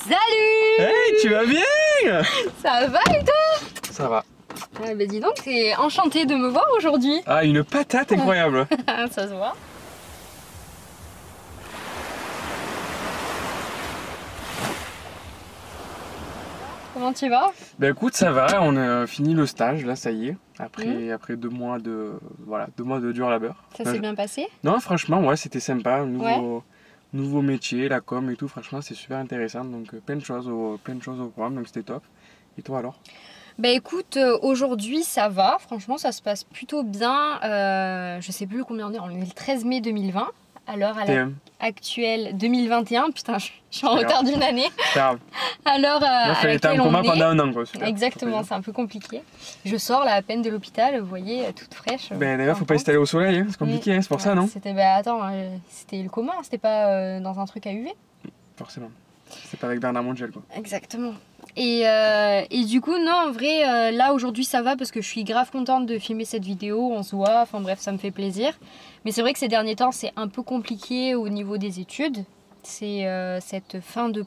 Salut! Hey, tu vas bien? Ça va et toi? Ça va. Ah bah dis donc, t'es enchantée de me voir aujourd'hui. Ah, une patate incroyable. Ça se voit. Comment tu vas? Ben écoute, ça va, on a fini le stage, là, ça y est. Après 2 mois de, voilà, 2 mois de dur labeur. Ça s'est bien passé? Non, franchement, ouais, c'était sympa. Nouveau métier, la com et tout, franchement, c'est super intéressant. Donc, plein de choses au programme, donc c'était top. Et toi alors? Bah écoute, aujourd'hui ça va, franchement ça se passe plutôt bien. Je sais plus combien on est le 13 mai 2020. Alors à l'heure actuelle 2021, putain, je suis en retard d'une année. Grave. Alors Là, à fallait être en coma pendant un an, quoi. Super. Exactement, c'est un peu compliqué. Je sors là à peine de l'hôpital, vous voyez, toute fraîche. Ben d'ailleurs, faut pas s'installer au soleil, hein. C'est compliqué, hein, c'est pour ça, non? C'était, bah attends, c'était le coma, c'était pas dans un truc à UV. Forcément. C'est pas avec Bernard Montiel, quoi. Exactement. Et du coup, non, en vrai, là aujourd'hui ça va parce que je suis grave contente de filmer cette vidéo, on se voit, enfin bref, ça me fait plaisir. Mais c'est vrai que ces derniers temps, c'est un peu compliqué au niveau des études. C'est cette fin de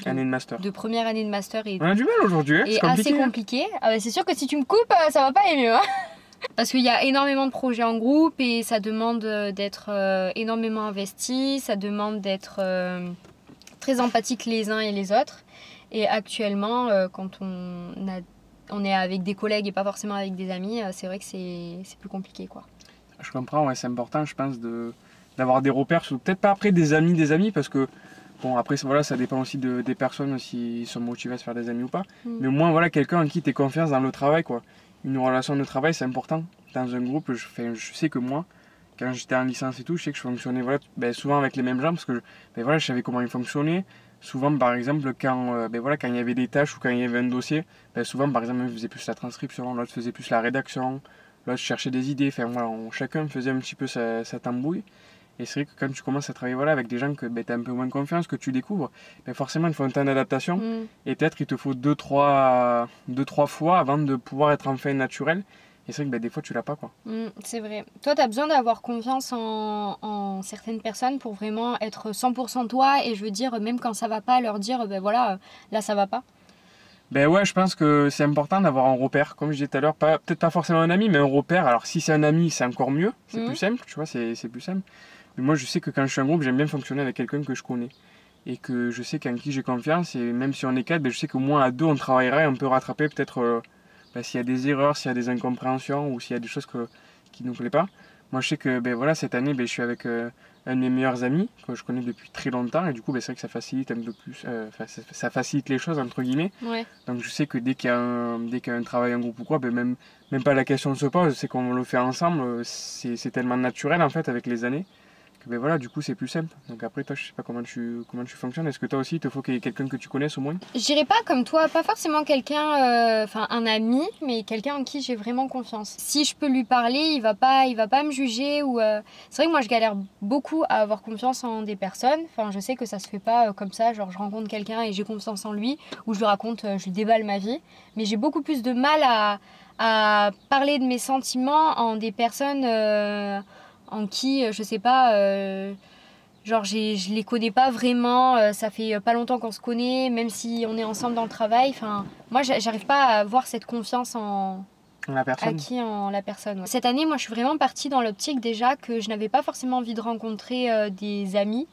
Année de master. De première année de master et on a du mal aujourd'hui, hein, c'est assez compliqué. Ah bah, c'est sûr que si tu me coupes, ça va pas aller mieux. Hein. Parce qu'il y a énormément de projets en groupe et ça demande d'être énormément investi, ça demande d'être très empathique les uns et les autres. Et actuellement, quand on est avec des collègues et pas forcément avec des amis, c'est vrai que c'est plus compliqué, quoi. Je comprends, ouais, c'est important, je pense, d'avoir des repères, peut-être pas après des amis, parce que, bon, après, voilà, ça dépend aussi des personnes, s'ils sont motivés à se faire des amis ou pas. Mais au moins, voilà, quelqu'un en qui tu as confiance dans le travail, quoi. Une relation de travail, c'est important. Dans un groupe, je sais que moi, quand j'étais en licence et tout, je sais que je fonctionnais voilà, souvent avec les mêmes gens, parce que voilà, je savais comment ils fonctionnaient. Souvent, par exemple, quand il y avait des tâches ou quand il y avait un dossier, souvent, par exemple, je faisais plus la transcription, l'autre faisait plus la rédaction, l'autre cherchait des idées. Enfin, voilà, chacun faisait un petit peu sa tambouille. Et c'est vrai que quand tu commences à travailler voilà, avec des gens que tu as un peu moins confiance, que tu découvres, forcément, il faut un temps d'adaptation. Et peut-être il te faut 2-3 fois avant de pouvoir être enfin naturel. Et c'est vrai que des fois, tu l'as pas, quoi. C'est vrai. Toi, tu as besoin d'avoir confiance en certaines personnes pour vraiment être 100% toi. Et je veux dire, même quand ça va pas, leur dire, voilà, là, ça va pas. Ben ouais, je pense que c'est important d'avoir un repère. Comme je disais tout à l'heure, peut-être pas forcément un ami, mais un repère. Alors, si c'est un ami, c'est encore mieux. C'est plus simple, tu vois, c'est plus simple. Mais moi, je sais que quand je suis en groupe, j'aime bien fonctionner avec quelqu'un que je connais. Et que je sais qu'en qui j'ai confiance. Et même si on est 4, je sais qu'au moins à 2, on travaillera et on peut rattraper peut-être... s'il y a des erreurs, s'il y a des incompréhensions ou s'il y a des choses qui ne nous plaisent pas. Moi, je sais que cette année, je suis avec un de mes meilleurs amis que je connais depuis très longtemps et du coup, c'est vrai que ça facilite un peu plus, ça facilite les choses, entre guillemets. Ouais. Donc, je sais que dès qu'il y a un travail en groupe ou quoi, même pas la question ne se pose, c'est qu'on le fait ensemble, c'est tellement naturel en fait avec les années. Voilà, du coup c'est plus simple. Donc après toi je sais pas comment tu fonctionnes. Est-ce que toi aussi il te faut qu'il y ait quelqu'un que tu connaisses au moins? Je dirais pas comme toi, pas forcément quelqu'un, un ami, mais quelqu'un en qui j'ai vraiment confiance. Si je peux lui parler, il va pas me juger ou c'est vrai que moi je galère beaucoup à avoir confiance en des personnes. Enfin je sais que ça se fait pas comme ça, genre je rencontre quelqu'un et j'ai confiance en lui ou je lui raconte, je lui déballe ma vie. Mais j'ai beaucoup plus de mal à parler de mes sentiments en des personnes en qui, je sais pas, genre je les connais pas vraiment, ça fait pas longtemps qu'on se connaît, même si on est ensemble dans le travail. Enfin, moi, j'arrive pas à avoir cette confiance en la personne. En la personne. Ouais. Cette année, moi, je suis vraiment partie dans l'optique déjà que je n'avais pas forcément envie de rencontrer des amis.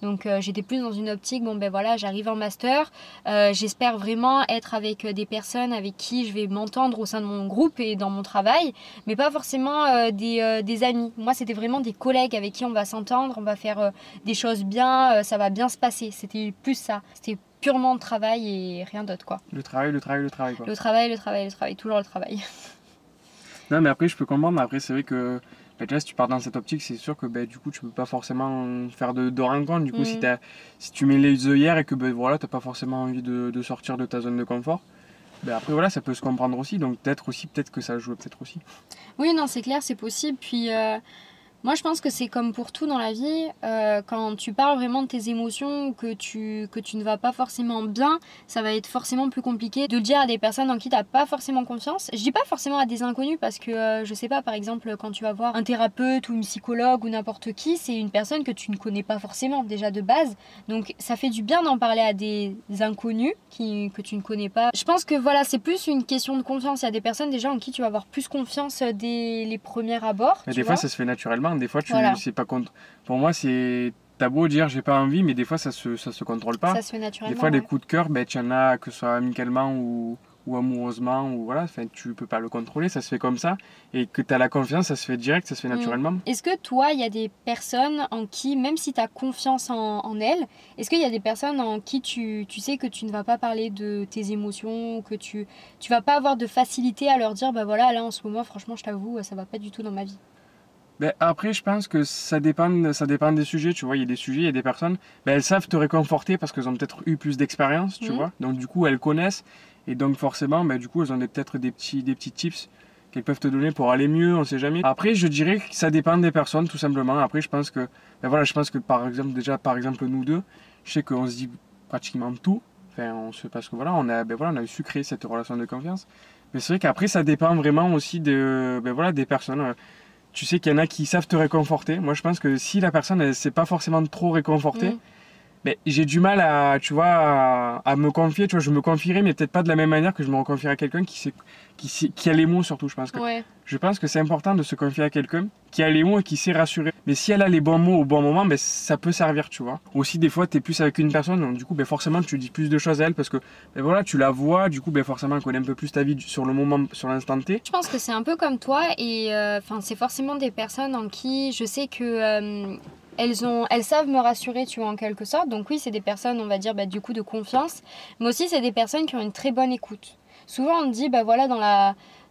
Donc j'étais plus dans une optique, voilà, j'arrive en master, j'espère vraiment être avec des personnes avec qui je vais m'entendre au sein de mon groupe et dans mon travail, mais pas forcément des amis. Moi c'était vraiment des collègues avec qui on va s'entendre, on va faire des choses bien, ça va bien se passer, c'était plus ça, c'était purement le travail et rien d'autre quoi. Le travail quoi. Le travail, toujours le travail. Non mais après je peux comprendre, après c'est vrai que déjà si tu pars dans cette optique c'est sûr que du coup tu peux pas forcément faire de rencontres, du coup si tu mets les œillères et que voilà t'as pas forcément envie de sortir de ta zone de confort, après voilà ça peut se comprendre aussi, donc peut-être que ça joue peut-être aussi. Oui non c'est clair, c'est possible, puis Moi, je pense que c'est comme pour tout dans la vie, quand tu parles vraiment de tes émotions ou que tu ne vas pas forcément bien, ça va être forcément plus compliqué de le dire à des personnes en qui tu n'as pas forcément confiance. Je dis pas forcément à des inconnus parce que, je sais pas, par exemple, quand tu vas voir un thérapeute ou une psychologue ou n'importe qui, c'est une personne que tu ne connais pas forcément déjà de base. Donc ça fait du bien d'en parler à des inconnus que tu ne connais pas. Je pense que voilà, c'est plus une question de confiance. Il y a des personnes déjà en qui tu vas avoir plus confiance dès les premiers abords. Mais des fois, ça se fait naturellement. Des fois, Voilà. c'est pas contre. Pour moi, c'est. T'as beau dire j'ai pas envie, mais des fois ça se contrôle pas. Ça se fait naturellement. Des fois, les coups de cœur, ben, tu en as, que ce soit amicalement ou amoureusement, ou voilà, enfin, tu peux pas le contrôler, ça se fait comme ça. Et que tu as la confiance, ça se fait direct, ça se fait naturellement. Est-ce que toi, il y a des personnes en qui, même si tu as confiance en elles, est-ce qu'il y a des personnes en qui tu sais que tu ne vas pas parler de tes émotions, que tu vas pas avoir de facilité à leur dire, bah voilà, là en ce moment, franchement, je t'avoue, ça va pas du tout dans ma vie? Ben, après, je pense que ça dépend des sujets, tu vois. Il y a des sujets, il y a des personnes, ben, elles savent te réconforter parce qu'elles ont peut-être eu plus d'expérience, tu vois. Donc, du coup, elles connaissent. Et donc, forcément, ben, du coup, elles ont peut-être des petits tips qu'elles peuvent te donner pour aller mieux, on sait jamais. Après, je dirais que ça dépend des personnes, tout simplement. Après, je pense que, ben, voilà, je pense que par exemple, nous deux, je sais qu'on se dit pratiquement tout. Enfin, parce que voilà, on a su créer cette relation de confiance. Mais c'est vrai qu'après, ça dépend vraiment aussi des personnes. Tu sais qu'il y en a qui savent te réconforter. Moi, je pense que si la personne ne sait pas forcément trop réconforter, mais j'ai du mal tu vois, à me confier. Tu vois, je me confierai, mais peut-être pas de la même manière que je me reconfierai à quelqu'un qui a les mots surtout. Je pense que c'est important de se confier à quelqu'un qui a les mots et qui sait rassurer. Mais si elle a les bons mots au bon moment, ben, ça peut servir, tu vois. Aussi, des fois, tu es plus avec une personne, donc du coup, ben, forcément, tu dis plus de choses à elle parce que ben, voilà, tu la vois, du coup, ben, forcément, elle connaît un peu plus ta vie sur le moment, sur l'instant T. Je pense que c'est un peu comme toi et c'est forcément des personnes en qui je sais que elles savent me rassurer, tu vois, en quelque sorte. Donc oui, c'est des personnes, on va dire, du coup, de confiance. Mais aussi, c'est des personnes qui ont une très bonne écoute. Souvent, on dit, voilà,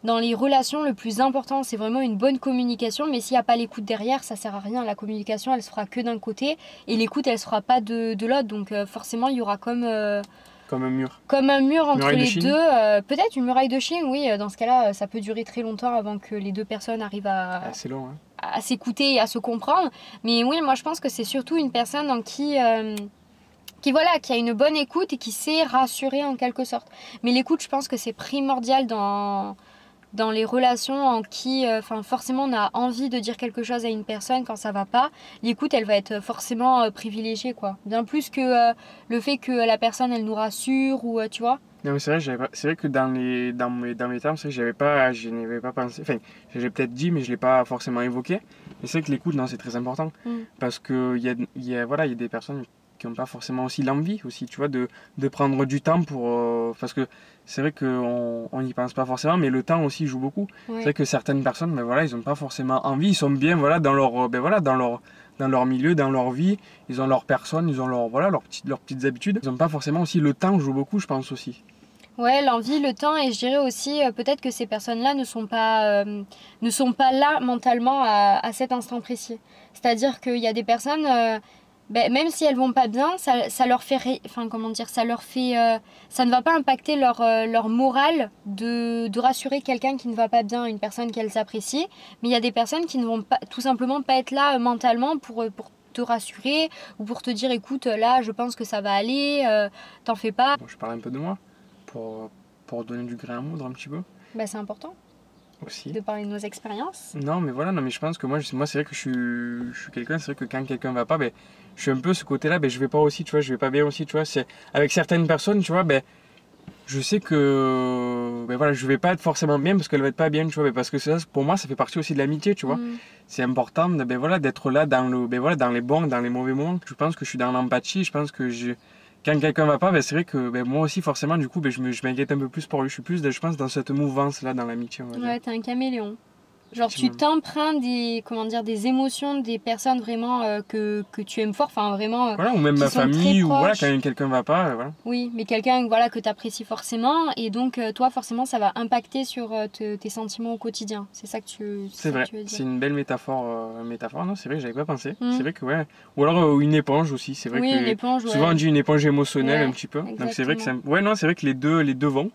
dans les relations, le plus important, c'est vraiment une bonne communication. Mais s'il n'y a pas l'écoute derrière, ça sert à rien. La communication, elle se fera que d'un côté. Et l'écoute, elle se fera pas de l'autre. Donc forcément, il y aura comme un mur. Comme un mur entre les deux. Peut-être une muraille de Chine, oui. Dans ce cas-là, ça peut durer très longtemps avant que les deux personnes arrivent C'est long, hein. À s'écouter et à se comprendre. Mais oui, moi, je pense que c'est surtout une personne en qui a une bonne écoute et qui sait rassurer en quelque sorte. Mais l'écoute, je pense que c'est primordial dans les relations en qui forcément on a envie de dire quelque chose à une personne quand ça va pas. L'écoute, elle va être forcément privilégiée, quoi. Bien plus que le fait que la personne, elle nous rassure ou tu vois. Non, mais c'est vrai que dans mes termes, c'est vrai que je n'y avais pas pensé. Enfin, j'ai peut-être dit, mais je ne l'ai pas forcément évoqué. Mais c'est vrai que l'écoute, non, c'est très important. Parce qu'il y a des personnes qui n'ont pas forcément aussi l'envie, aussi, tu vois, de prendre du temps pour... parce que c'est vrai qu'on n'y pense pas forcément, mais le temps aussi joue beaucoup. Ouais. C'est vrai que certaines personnes, ils n'ont pas forcément envie, ils sont bien dans leur milieu, dans leur vie, ils ont leur personne, ils ont leurs petites habitudes. Ils n'ont pas forcément aussi le temps joue beaucoup, je pense aussi. Ouais, l'envie, le temps, et je dirais aussi peut-être que ces personnes-là ne sont pas là mentalement à cet instant précis. C'est-à-dire qu'il y a des personnes, même si elles vont pas bien, ça leur fait, ça ne va pas impacter leur morale de rassurer quelqu'un qui ne va pas bien, une personne qu'elles apprécient. Mais il y a des personnes qui ne vont pas, tout simplement pas être là mentalement pour te rassurer ou pour te dire écoute, là, je pense que ça va aller, t'en fais pas. Bon, je parle un peu de moi. Pour donner du grain à moudre un petit peu. C'est important. Aussi. De parler de nos expériences. Non, mais je pense que moi c'est vrai que je suis quelqu'un, c'est vrai que quand quelqu'un va pas, je suis un peu ce côté-là, je vais pas aussi, tu vois, je vais pas bien aussi, tu vois. C'est, avec certaines personnes, tu vois, je sais que je vais pas être forcément bien parce qu'elle va être pas bien, tu vois, parce que ça, pour moi, ça fait partie aussi de l'amitié, tu vois. C'est important d'être là dans les bons, dans les mauvais moments. Je pense que je suis dans l'empathie, je pense que quand quelqu'un va pas, c'est vrai que moi aussi, forcément, du coup, je m'inquiète un peu plus pour lui. Je suis plus, je pense, dans cette mouvance-là, dans l'amitié. Ouais, t'es un caméléon. Genre, tu t'emprunts des émotions des personnes vraiment que tu aimes fort, vraiment. Voilà, ou même ma famille, ou voilà, quand quelqu'un va pas, voilà. Oui, mais quelqu'un que tu apprécies forcément, et donc toi, forcément, ça va impacter sur tes sentiments au quotidien. C'est ça que tu C'est vrai, c'est une belle métaphore. Non, c'est vrai, j'avais pas pensé. C'est vrai que, ouais. Ou alors une éponge aussi, c'est vrai que. Une éponge, souvent, on dit une éponge émotionnelle un petit peu. Exactement. Donc, c'est vrai que c'est vrai que les deux vont.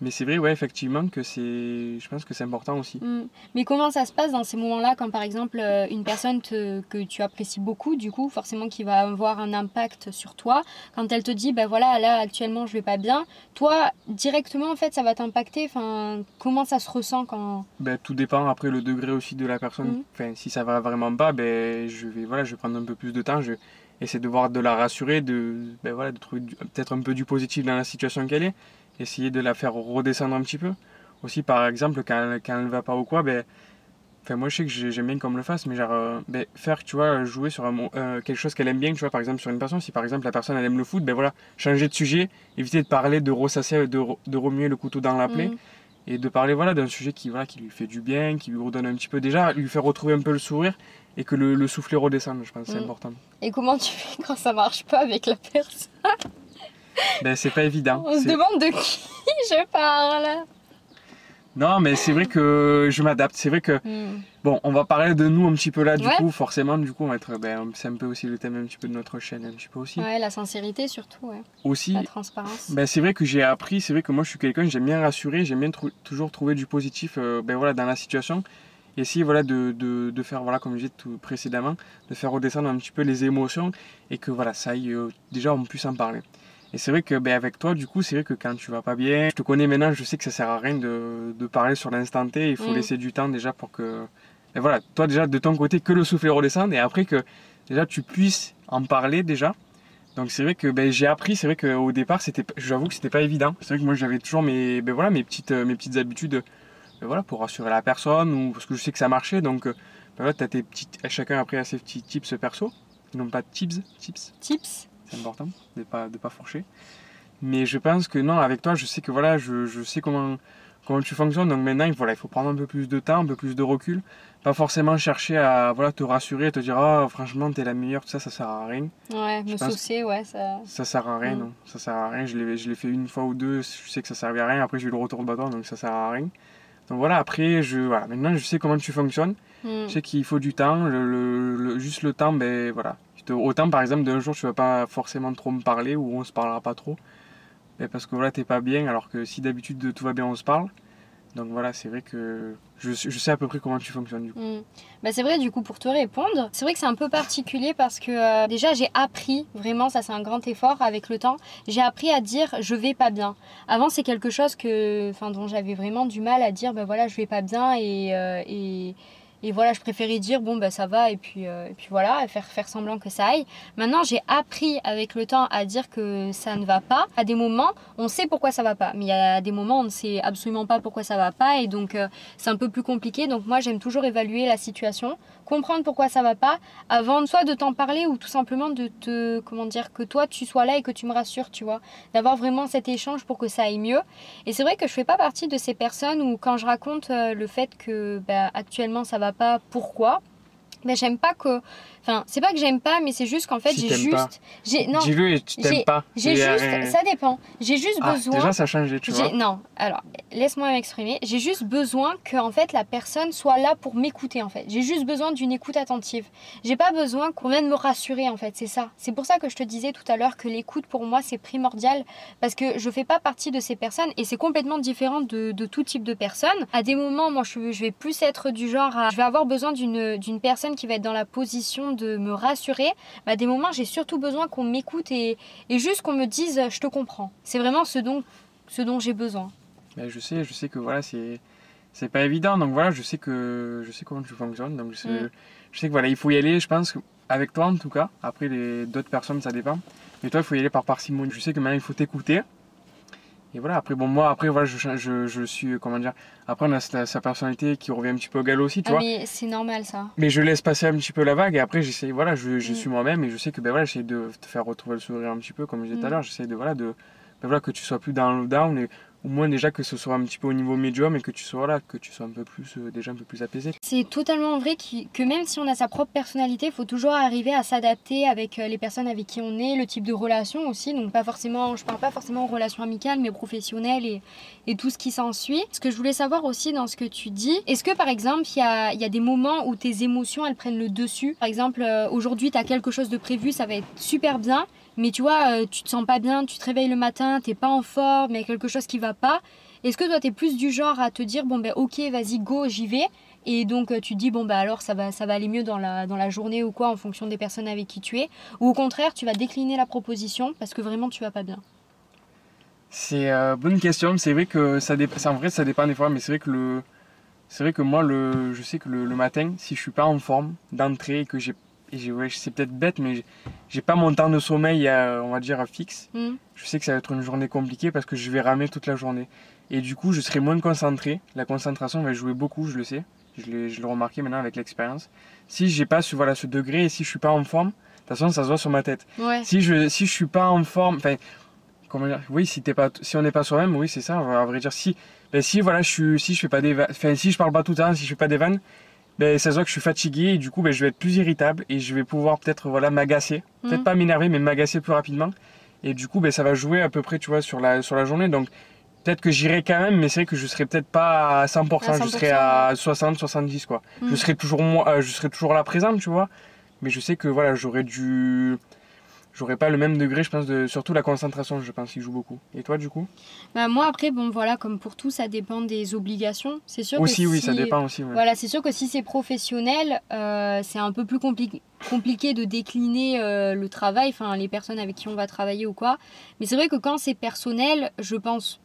Mais c'est vrai, ouais, effectivement, je pense que c'est important aussi. Mais comment ça se passe dans ces moments-là, quand par exemple une personne que tu apprécies beaucoup, du coup, forcément qui va avoir un impact sur toi, quand elle te dit, ben voilà, là actuellement je vais pas bien, toi directement en fait ça va t'impacter, enfin, comment ça se ressent quand... Ben, tout dépend après le degré aussi de la personne. Enfin, si ça va vraiment pas, ben, je vais prendre un peu plus de temps, je vais essayer de la rassurer, ben, voilà, de trouver peut-être un peu du positif dans la situation qu'elle est, essayer de la faire redescendre un petit peu. Aussi, par exemple, quand elle va pas ou quoi, ben, enfin, moi je sais que j'aime bien qu'on me le fasse, mais genre, ben, faire, tu vois, jouer sur quelque chose qu'elle aime bien, tu vois, par exemple sur une personne, si par exemple la personne elle aime le foot, ben voilà, changer de sujet, éviter de parler, de ressasser, de remuer le couteau dans la plaie, et de parler voilà, d'un sujet voilà, qui lui fait du bien, qui lui redonne un petit peu déjà, lui faire retrouver un peu le sourire, et que le soufflet redescende, je pense que c'est important. Et comment tu fais quand ça marche pas avec la personne? Ben c'est pas évident. On se demande de qui je parle. Non, mais c'est vrai que je m'adapte. C'est vrai que, bon, on va parler de nous un petit peu là, du coup, forcément, du coup, on va être, ben, c'est un peu aussi le thème un petit peu de notre chaîne, un petit peu aussi. Ouais, la sincérité surtout, ouais. Aussi, la transparence. Ben, c'est vrai que j'ai appris, c'est vrai que moi je suis quelqu'un, j'aime bien rassurer, j'aime bien toujours trouver du positif ben, voilà, dans la situation. Et essayer voilà, de faire, voilà, comme je disais tout précédemment, de faire redescendre un petit peu les émotions et que voilà, ça aille, déjà on puisse en parler. Et c'est vrai que ben, avec toi, du coup, c'est vrai que quand tu vas pas bien, je te connais maintenant, je sais que ça sert à rien de parler sur l'instant T, il faut laisser du temps déjà pour que... Et voilà, toi déjà de ton côté, que le soufflet redescende et après que déjà tu puisses en parler déjà. Donc c'est vrai que ben, j'ai appris, c'est vrai qu'au départ, j'avoue que c'était pas évident. C'est vrai que moi j'avais toujours ben, voilà, mes petites habitudes ben, voilà, pour rassurer la personne ou parce que je sais que ça marchait. Donc ben, voilà, tu as chacun après a ses petits tips perso, non pas tips. C'est important de pas fourcher. Mais je pense que non, avec toi, je sais que voilà, je sais comment tu fonctionnes. Donc maintenant, voilà, il faut prendre un peu plus de temps, un peu plus de recul. Pas forcément chercher à voilà, te rassurer, te dire ah, franchement, t'es la meilleure, tout ça, ça sert à rien. Ouais, me saucer, ouais, ça. Ça sert à rien, non. Ça sert à rien. Je l'ai fait une fois ou deux, je sais que ça servait à rien. Après, j'ai eu le retour de bâton, donc ça sert à rien. Donc voilà, après, voilà, maintenant, je sais comment tu fonctionnes. Je sais qu'il faut du temps. Juste le temps, ben voilà. Autant par exemple d'un jour tu vas pas forcément trop me parler ou on se parlera pas trop parce que voilà t'es pas bien alors que si d'habitude tout va bien on se parle, donc voilà c'est vrai que je sais à peu près comment tu fonctionnes du coup. Bah c'est vrai du coup pour te répondre, c'est vrai que c'est un peu particulier parce que déjà j'ai appris, vraiment ça c'est un grand effort avec le temps, j'ai appris à dire je vais pas bien. Avant c'est quelque chose dont j'avais vraiment du mal à dire bah voilà je vais pas bien et voilà, je préférais dire bon bah ça va et puis voilà, faire semblant que ça aille. Maintenant j'ai appris avec le temps à dire que ça ne va pas. À des moments on sait pourquoi ça va pas, mais il y a des moments on ne sait absolument pas pourquoi ça va pas et donc c'est un peu plus compliqué. Donc moi j'aime toujours évaluer la situation, comprendre pourquoi ça va pas avant soit de t'en parler ou tout simplement de que toi tu sois là et que tu me rassures, tu vois, d'avoir vraiment cet échange pour que ça aille mieux. Et c'est vrai que je fais pas partie de ces personnes où quand je raconte le fait que actuellement ça va pas, pourquoi, mais j'aime pas que, enfin c'est pas que j'aime pas, mais c'est juste qu'en fait si non, dis-le et tu t'aimes pas, j'ai juste ça dépend, j'ai juste besoin, déjà ça a changé, tu vois. Non, alors laisse-moi m'exprimer, j'ai juste besoin que en fait la personne soit là pour m'écouter, en fait j'ai juste besoin d'une écoute attentive, j'ai pas besoin qu'on vienne me rassurer, en fait c'est ça, c'est pour ça que je te disais tout à l'heure que l'écoute pour moi c'est primordial, parce que je fais pas partie de ces personnes et c'est complètement différent de tout type de personnes. À des moments moi je vais plus être du genre je vais avoir besoin d'une personne qui va être dans la position de me rassurer. À des moments j'ai surtout besoin qu'on m'écoute et juste qu'on me dise je te comprends, c'est vraiment ce dont j'ai besoin. Mais je sais que voilà c'est pas évident, donc voilà je sais comment tu fonctionnes, donc je sais que voilà il faut y aller, je pense avec toi en tout cas. Après d'autres personnes ça dépend, mais toi il faut y aller par parcimonie. Je sais que maintenant il faut t'écouter. Et voilà, après, bon, moi, après, voilà, je suis, comment dire, après, on a sa personnalité qui revient un petit peu au galop aussi, tu vois. Mais c'est normal, ça. Mais je laisse passer un petit peu la vague et après, j'essaie, voilà, je suis moi-même et je sais que, ben voilà, j'essaie de te faire retrouver le sourire un petit peu, comme je disais tout à l'heure, j'essaie ben voilà, que tu sois plus dans le down et au moins déjà que ce soit un petit peu au niveau médium et que tu sois là, que tu sois un peu plus, déjà un peu plus apaisé. C'est totalement vrai que même si on a sa propre personnalité, il faut toujours arriver à s'adapter avec les personnes avec qui on est, le type de relation aussi. Donc pas forcément, je parle pas forcément de relations amicales, mais professionnelles et tout ce qui s'ensuit. Ce que je voulais savoir aussi dans ce que tu dis, est-ce que par exemple il y a des moments où tes émotions elles prennent le dessus? Par exemple aujourd'hui tu as quelque chose de prévu, ça va être super bien. Mais tu vois, tu te sens pas bien, tu te réveilles le matin, t'es pas en forme, il y a quelque chose qui va pas. Est-ce que toi, tu es plus du genre à te dire, bon, ben ok, vas-y, go, j'y vais. Et donc, tu te dis, bon, bah alors, ça va aller mieux dans la journée ou quoi, en fonction des personnes avec qui tu es. Ou au contraire, tu vas décliner la proposition parce que vraiment, tu vas pas bien. C'est bonne question. C'est vrai que en vrai, ça dépend des fois, mais c'est vrai que moi, je sais que le matin, si je suis pas en forme d'entrée et que ouais, c'est peut-être bête, mais j'ai pas mon temps de sommeil, on va dire, fixe. Je sais que ça va être une journée compliquée parce que je vais ramer toute la journée. Et du coup, je serai moins concentré. La concentration va jouer beaucoup, je le sais. Je l'ai remarqué maintenant avec l'expérience. Si j'ai pas voilà, ce degré et si je suis pas en forme, de toute façon, ça se voit sur ma tête. Ouais. Si je suis pas en forme, enfin, comment dire, oui, si on n'est pas soi-même, oui, c'est ça, à vrai dire. Si voilà, si je fais pas des vannes, enfin, si je parle pas tout le temps, si je fais pas des vannes, ben, ça se voit que je suis fatigué et du coup, ben, je vais être plus irritable et je vais pouvoir peut-être voilà, m'agacer. Peut-être pas m'énerver, mais m'agacer plus rapidement. Et du coup, ben, ça va jouer à peu près, tu vois, sur la journée. Donc, peut-être que j'irai quand même, mais c'est vrai que je serai peut-être pas à 100%, je serai à 60, 70, quoi. Je serai toujours là présent, tu vois. Mais je sais que voilà, j'aurais pas le même degré, je pense, surtout la concentration, je pense, qui joue beaucoup. Et toi, du coup? Bah moi, après, bon, voilà, comme pour tout, ça dépend des obligations. C'est sûr aussi, que oui, ça dépend aussi. Ouais. Voilà, c'est sûr que si c'est professionnel, c'est un peu plus compliqué de décliner le travail, enfin, les personnes avec qui on va travailler ou quoi. Mais c'est vrai que quand c'est personnel, je pense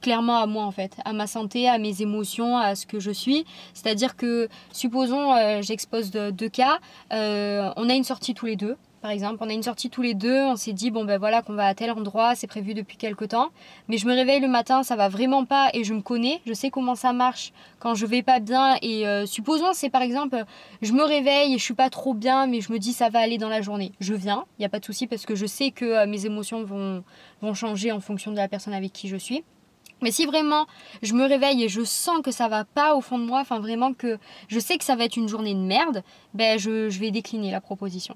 clairement à moi en fait, à ma santé, à mes émotions, à ce que je suis. C'est-à-dire que, supposons, j'expose deux cas, on a une sortie tous les deux. Par exemple, on a une sortie tous les deux, on s'est dit, bon ben voilà, qu'on va à tel endroit, c'est prévu depuis quelque temps. Mais je me réveille le matin, ça va vraiment pas et je me connais, je sais comment ça marche quand je vais pas bien. Et supposons, c'est par exemple, je me réveille et je suis pas trop bien, mais je me dis ça va aller dans la journée. Je viens, il n'y a pas de souci parce que je sais que mes émotions vont changer en fonction de la personne avec qui je suis. Mais si vraiment je me réveille et je sens que ça va pas au fond de moi, enfin vraiment que je sais que ça va être une journée de merde, ben je vais décliner la proposition.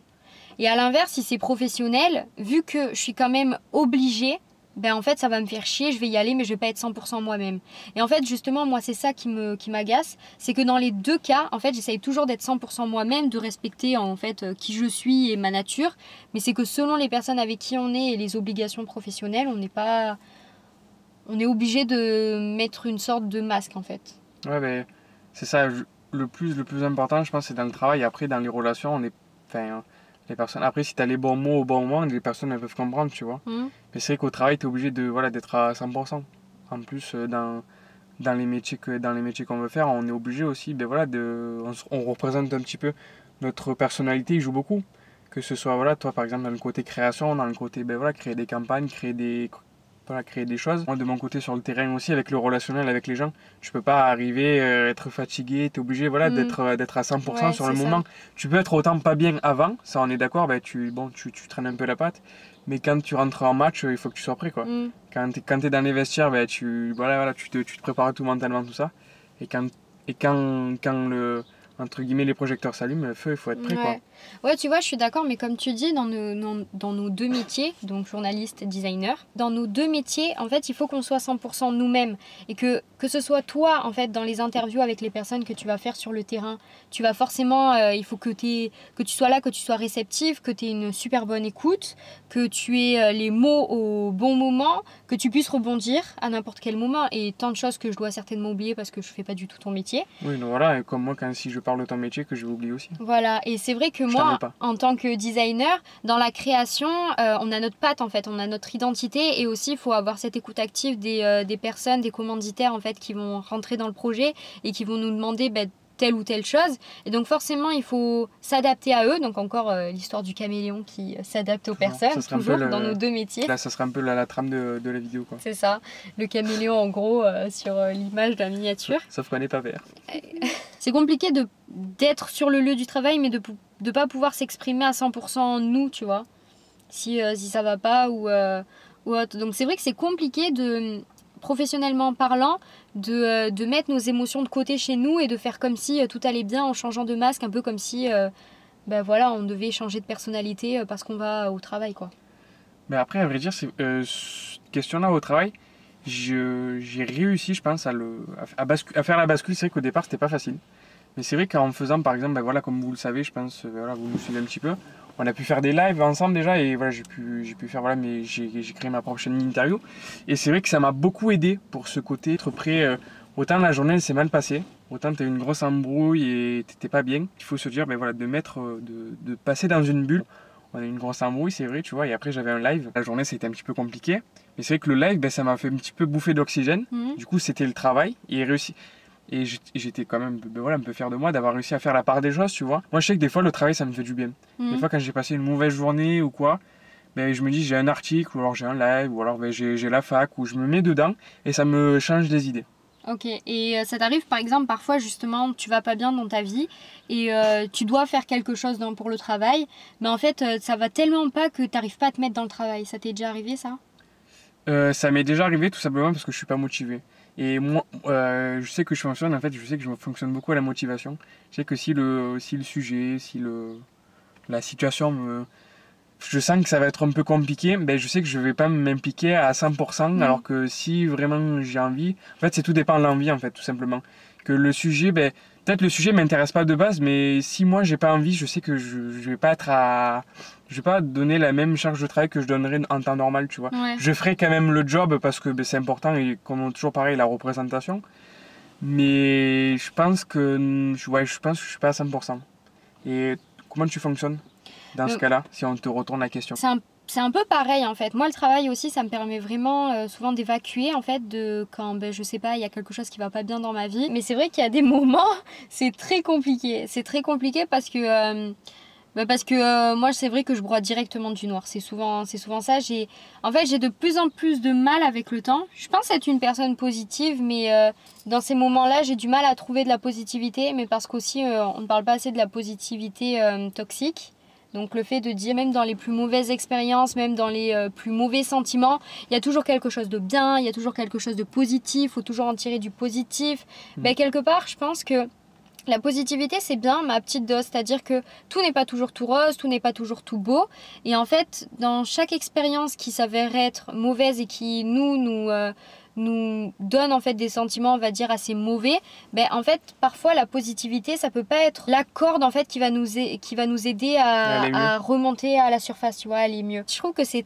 Et à l'inverse, si c'est professionnel, vu que je suis quand même obligée, ben en fait ça va me faire chier, je vais y aller mais je vais pas être 100% moi-même. Et en fait justement moi c'est ça qui m'agace, c'est que dans les deux cas, en fait j'essaye toujours d'être 100% moi-même, de respecter en fait qui je suis et ma nature, mais c'est que selon les personnes avec qui on est et les obligations professionnelles, on est obligé de mettre une sorte de masque en fait. Ouais, ben, c'est ça. Le plus important, je pense, c'est dans le travail. Après, dans les relations, enfin, les personnes. Après, si tu as les bons mots au bon moment, les personnes elles peuvent comprendre, tu vois. Mais c'est vrai qu'au travail, tu es obligé voilà, d'être à 100%. En plus, dans les métiers qu'on veut faire, on est obligé aussi, ben, voilà, on représente un petit peu notre personnalité, il joue beaucoup. Que ce soit, voilà, toi, par exemple, dans le côté création, dans le côté, ben, voilà, créer des campagnes, créer des choses. Moi, de mon côté, sur le terrain aussi, avec le relationnel avec les gens, je peux pas arriver, être fatigué, tu es obligé voilà, d'être à 100% sur le moment. Ça. Tu peux être autant pas bien avant, ça on est d'accord, ben, tu traînes un peu la patte, mais quand tu rentres en match, il faut que tu sois prêt. Quoi. Quand tu es dans les vestiaires, ben, tu te prépares tout mentalement, tout ça. Et quand entre guillemets, les projecteurs s'allument, le feu, il faut être prêt. Ouais. Quoi. Ouais, tu vois, je suis d'accord, mais comme tu dis, dans nos deux métiers, donc journaliste et designer, dans nos deux métiers, en fait, il faut qu'on soit 100% nous-mêmes. Et que ce soit toi, en fait, dans les interviews avec les personnes que tu vas faire sur le terrain, tu vas forcément, il faut que tu sois là, que tu sois réceptif, que tu aies une super bonne écoute, que tu aies les mots au bon moment, que tu puisses rebondir à n'importe quel moment. Et tant de choses que je dois certainement oublier parce que je fais pas du tout ton métier. Oui, donc voilà, et comme moi, si je parle de ton métier, que je vais oublier aussi. Voilà, et c'est vrai que moi, en tant que designer, dans la création, on a notre patte en fait, on a notre identité et aussi il faut avoir cette écoute active des personnes, des commanditaires en fait qui vont rentrer dans le projet et qui vont nous demander telle ou telle chose. Et donc forcément, il faut s'adapter à eux. Donc encore l'histoire du caméléon qui s'adapte aux personnes, toujours dans nos deux métiers. Là, ça sera un peu la trame de la vidéo. Quoi. C'est ça, le caméléon en gros sur l'image de la miniature. Sauf qu'on n'est pas vert. C'est compliqué d'être sur le lieu du travail, mais de ne pas pouvoir s'exprimer à 100% nous, tu vois. Si ça va pas ou autre. Donc c'est vrai que c'est compliqué professionnellement parlant, de mettre nos émotions de côté chez nous et de faire comme si tout allait bien en changeant de masque, un peu comme si voilà, on devait changer de personnalité parce qu'on va au travail, quoi. Mais après, à vrai dire, cette question-là au travail, j'ai réussi, je pense, à faire la bascule. C'est vrai qu'au départ, c'était pas facile. Mais c'est vrai qu'en faisant, par exemple, voilà, comme vous le savez, je pense, voilà, vous nous suivez un petit peu, on a pu faire des lives ensemble déjà et voilà, j'ai pu faire, voilà, mais j'ai créé ma propre chaîne interview. Et c'est vrai que ça m'a beaucoup aidé pour ce côté, être prêt. Autant la journée elle s'est mal passée, autant tu as eu une grosse embrouille et t'étais pas bien. Il faut se dire, ben voilà, de passer dans une bulle. On a eu une grosse embrouille, c'est vrai, tu vois, et après j'avais un live. La journée c'était un petit peu compliqué, mais c'est vrai que le live, ben, ça m'a fait un petit peu bouffer d'oxygène. Du coup, c'était le travail et réussi. Et j'étais quand même, ben voilà, un peu fier de moi d'avoir réussi à faire la part des choses, tu vois. Moi, je sais que des fois, le travail, ça me fait du bien. Des fois, quand j'ai passé une mauvaise journée ou quoi, ben, je me dis, j'ai un article, ou alors j'ai un live, ou alors ben, j'ai la fac, où je me mets dedans, et ça me change des idées. Ok, et ça t'arrive par exemple parfois justement tu vas pas bien dans ta vie et tu dois faire quelque chose pour le travail, mais en fait ça va tellement pas que t'arrives pas à te mettre dans le travail. Ça t'est déjà arrivé ça? Ça m'est déjà arrivé tout simplement parce que je suis pas motivé. Et moi, je sais que je fonctionne, en fait, je sais que je fonctionne beaucoup à la motivation. Je sais que si le sujet, si la situation je sens que ça va être un peu compliqué, ben je sais que je vais pas m'impliquer à 100%, alors que si vraiment j'ai envie, en fait, c'est tout dépend de l'envie, en fait, tout simplement. Que le sujet, ben, peut-être le sujet m'intéresse pas de base, mais si moi j'ai pas envie, je sais que je vais pas je vais pas donner la même charge de travail que je donnerais en temps normal, tu vois. Ouais. Je ferai quand même le job parce que ben, c'est important et comme toujours pareil, la représentation. Mais je pense que, ouais, je pense que je suis pas à 100%. Et comment tu fonctionnes dans ce cas-là, si on te retourne la question? C'est un peu pareil en fait. Moi, le travail aussi, ça me permet vraiment souvent d'évacuer en fait de quand ben, je sais pas, il y a quelque chose qui va pas bien dans ma vie. Mais c'est vrai qu'il y a des moments, c'est très compliqué. C'est très compliqué parce que moi, c'est vrai que je broie directement du noir. C'est souvent ça. En fait, j'ai de plus en plus de mal avec le temps. Je pense être une personne positive, mais dans ces moments-là, j'ai du mal à trouver de la positivité. Mais parce qu'aussi, on ne parle pas assez de la positivité toxique. Donc le fait de dire, même dans les plus mauvaises expériences, même dans les plus mauvais sentiments, il y a toujours quelque chose de bien, il y a toujours quelque chose de positif, il faut toujours en tirer du positif. Ben, quelque part, je pense que la positivité, c'est bien, ma petite dose, c'est-à-dire que tout n'est pas toujours tout rose, tout n'est pas toujours tout beau. Et en fait, dans chaque expérience qui s'avère être mauvaise et qui nous donne en fait des sentiments, on va dire, assez mauvais, ben en fait, parfois la positivité, ça peut pas être la corde en fait qui va nous aider à remonter à la surface, tu vois, aller mieux. Je trouve que c'est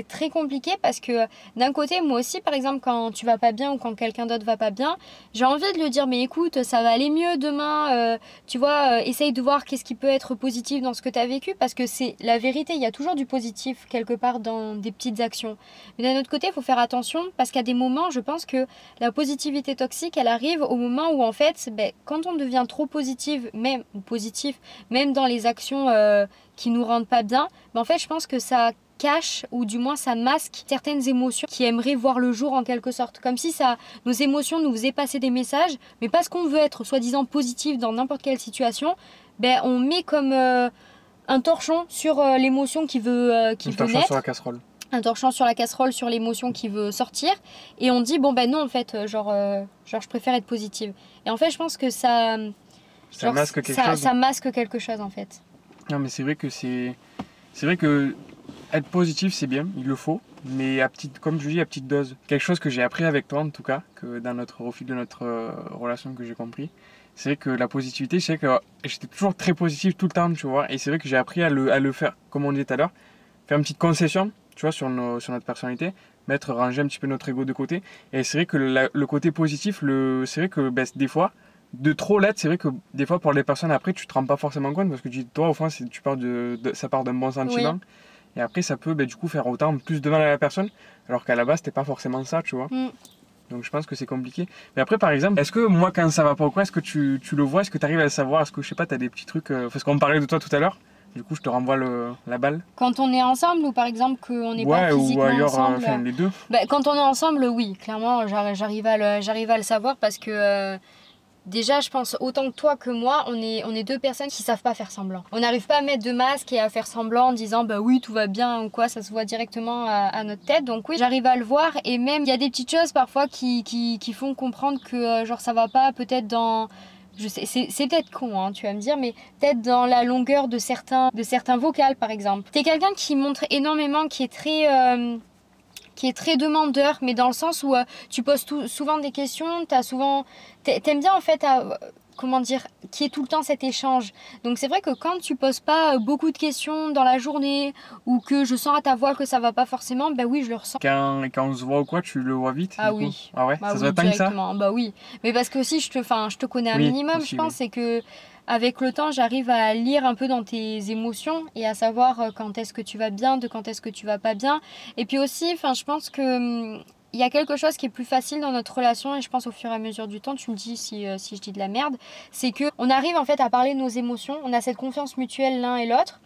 très compliqué parce que d'un côté, moi aussi, par exemple, quand tu vas pas bien ou quand quelqu'un d'autre va pas bien, j'ai envie de lui dire, mais écoute, ça va aller mieux demain, tu vois, essaye de voir qu'est-ce qui peut être positif dans ce que tu as vécu, parce que c'est la vérité, il y a toujours du positif quelque part dans des petites actions. Mais d'un autre côté, il faut faire attention parce qu'à des moments, je pense que la positivité toxique, elle arrive au moment où en fait, ben, quand on devient trop positif, même dans les actions qui nous rendent pas bien, ben, en fait, je pense que ça cache ou du moins ça masque certaines émotions qui aimeraient voir le jour en quelque sorte. Comme si nos émotions nous faisaient passer des messages, mais parce qu'on veut être soi-disant positif dans n'importe quelle situation, ben, on met comme un torchon sur l'émotion qui veut naître. Un torchon sur la casserole. Un torchon sur la casserole, sur l'émotion qui veut sortir. Et on dit, bon ben non, en fait, genre je préfère être positive. Et en fait, je pense que ça masque quelque chose, en fait. Non, mais c'est vrai que être positif, c'est bien, il le faut. Mais comme je dis, à petite dose. Quelque chose que j'ai appris avec toi, en tout cas, que au fil de notre relation que j'ai compris, c'est vrai que la positivité, je sais que j'étais toujours très positif tout le temps, tu vois. Et c'est vrai que j'ai appris à le faire, comme on disait tout à l'heure, faire une petite concession, tu vois, sur notre personnalité, ranger un petit peu notre ego de côté. Et c'est vrai que le côté positif, c'est vrai que ben, des fois, de trop l'être, c'est vrai que des fois pour les personnes après, tu te rends pas forcément compte parce que toi, au fond, ça part d'un bon sentiment. Oui. Et après, ça peut ben, du coup faire autant plus de mal à la personne, alors qu'à la base, c'était pas forcément ça, tu vois. Donc je pense que c'est compliqué. Mais après, par exemple, est-ce que moi, quand ça va pas ou quoi, est-ce que tu le vois, est-ce que tu arrives à le savoir, est-ce que je sais pas, tu as des petits trucs, parce qu'on parlait de toi tout à l'heure. Du coup, je te renvoie la balle. Quand on est ensemble ou par exemple qu'on n'est pas physiquement ensemble. Enfin, les deux. Ben, quand on est ensemble, oui, clairement, j'arrive à le savoir parce que déjà, je pense autant que toi que moi, on est deux personnes qui savent pas faire semblant. On n'arrive pas à mettre de masque et à faire semblant en disant bah oui, tout va bien ou quoi, ça se voit directement à notre tête. Donc oui, j'arrive à le voir et même il y a des petites choses parfois qui font comprendre que genre ça va pas, peut-être dans... Je sais, c'est peut-être con, hein, tu vas me dire, mais peut-être dans la longueur de certains vocals, par exemple. T'es quelqu'un qui montre énormément, qui est très demandeur, mais dans le sens où tu poses souvent des questions, t'aimes bien en fait comment dire, qu'il y ait tout le temps cet échange. Donc c'est vrai que quand tu poses pas beaucoup de questions dans la journée ou que je sens à ta voix que ça va pas forcément, bah oui, je le ressens. Quand on se voit ou quoi, tu le vois vite? Ah du coup oui. Ah ouais, Bah ça se oui, voit tant que ça? directement. Bah oui. Mais parce que aussi, je te connais un Oui, minimum, aussi, je pense, oui. c'est que avec le temps, j'arrive à lire un peu dans tes émotions et à savoir quand est-ce que tu vas bien, de quand est-ce que tu vas pas bien. Et puis aussi, enfin, je pense que il y a quelque chose qui est plus facile dans notre relation et je pense au fur et à mesure du temps, tu me dis si je dis de la merde, c'est que on arrive en fait à parler de nos émotions, on a cette confiance mutuelle l'un et l'autre.